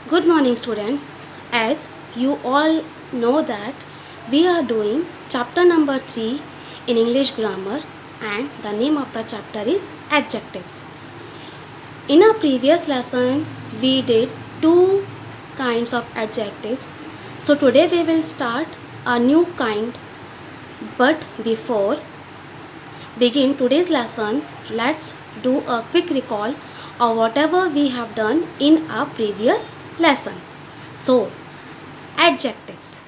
Good morning students. As you all know that we are doing chapter number 3 in English grammar and the name of the chapter is adjectives. In our previous lesson we did two kinds of adjectives. So today we will start a new kind, but before begin today's lesson, let's do a quick recall of whatever we have done in our previous lesson. So, adjectives.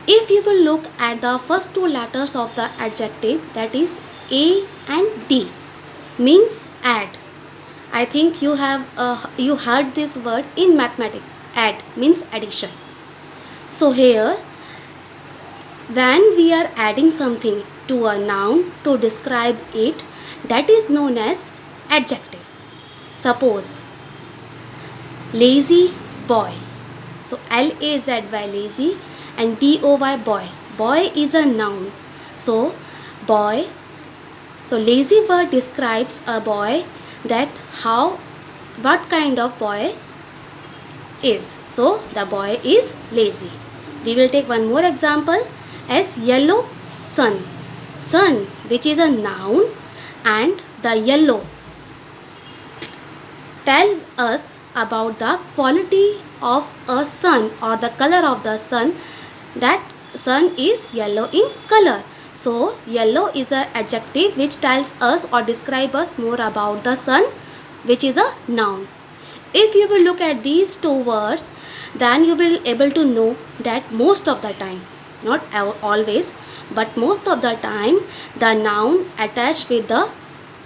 If you will look at the first two letters of the adjective, that is A and D, means add. I think you have you heard this word in mathematics. Add means addition. So here, when we are adding something to a noun to describe it, that is known as adjective. Suppose lazy boy. So L-A-Z-Y lazy and B-O-Y boy. Boy is a noun. So boy. So lazy word describes a boy, that what kind of boy is. So the boy is lazy. We will take one more example as yellow sun. Sun, which is a noun, and the yellow tell us about the quality of a sun or the color of the sun, that sun is yellow in color. So yellow is an adjective which tells us or describes us more about the sun, which is a noun. If you will look at these two words, then you will able to know that most of the time, not always, but most of the time, the noun attached with the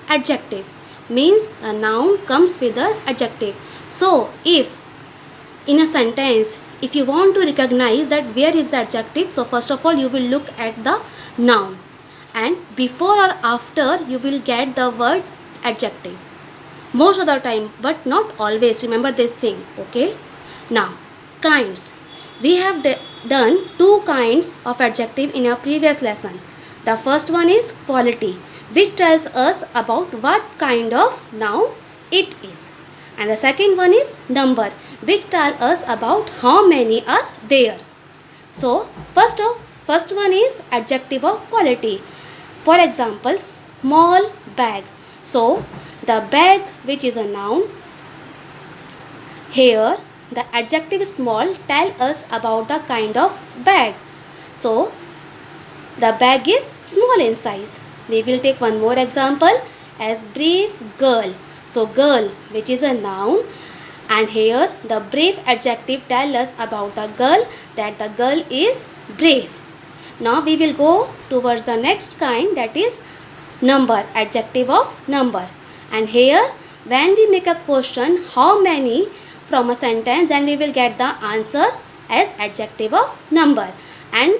adjective, means the noun comes with the adjective. So if in a sentence, if you want to recognize that where is the adjective, so first of all you will look at the noun, and before or after you will get the word adjective. Most of the time, but not always. Remember this thing, okay? Now, kinds. We have done two kinds of adjective in our previous lesson. The first one is quality, which tells us about what kind of noun it is. And the second one is number, which tells us about how many are there. So, first one is adjective of quality. For example, small bag. So, the bag, which is a noun, here the adjective small tell us about the kind of bag. So, the bag is small in size. We will take one more example as brave girl. So, girl, which is a noun, and here the brave adjective tell us about the girl, that the girl is brave. Now we will go towards the next kind, that is number, adjective of number. And here when we make a question how many from a sentence, then we will get the answer as adjective of number. And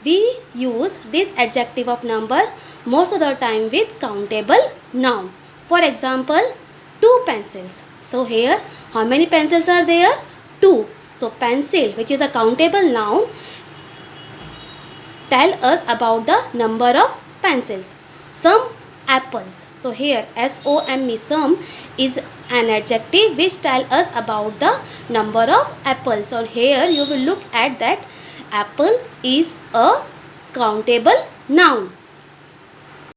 we use this adjective of number most of the time with countable noun. For example, 2 pencils. So here how many pencils are there? 2. So pencil, which is a countable noun, tell us about the number of pencils. Some apples. So here S-O-M-E, some, is an adjective which tell us about the number of apples. So here you will look at that apple is a countable noun.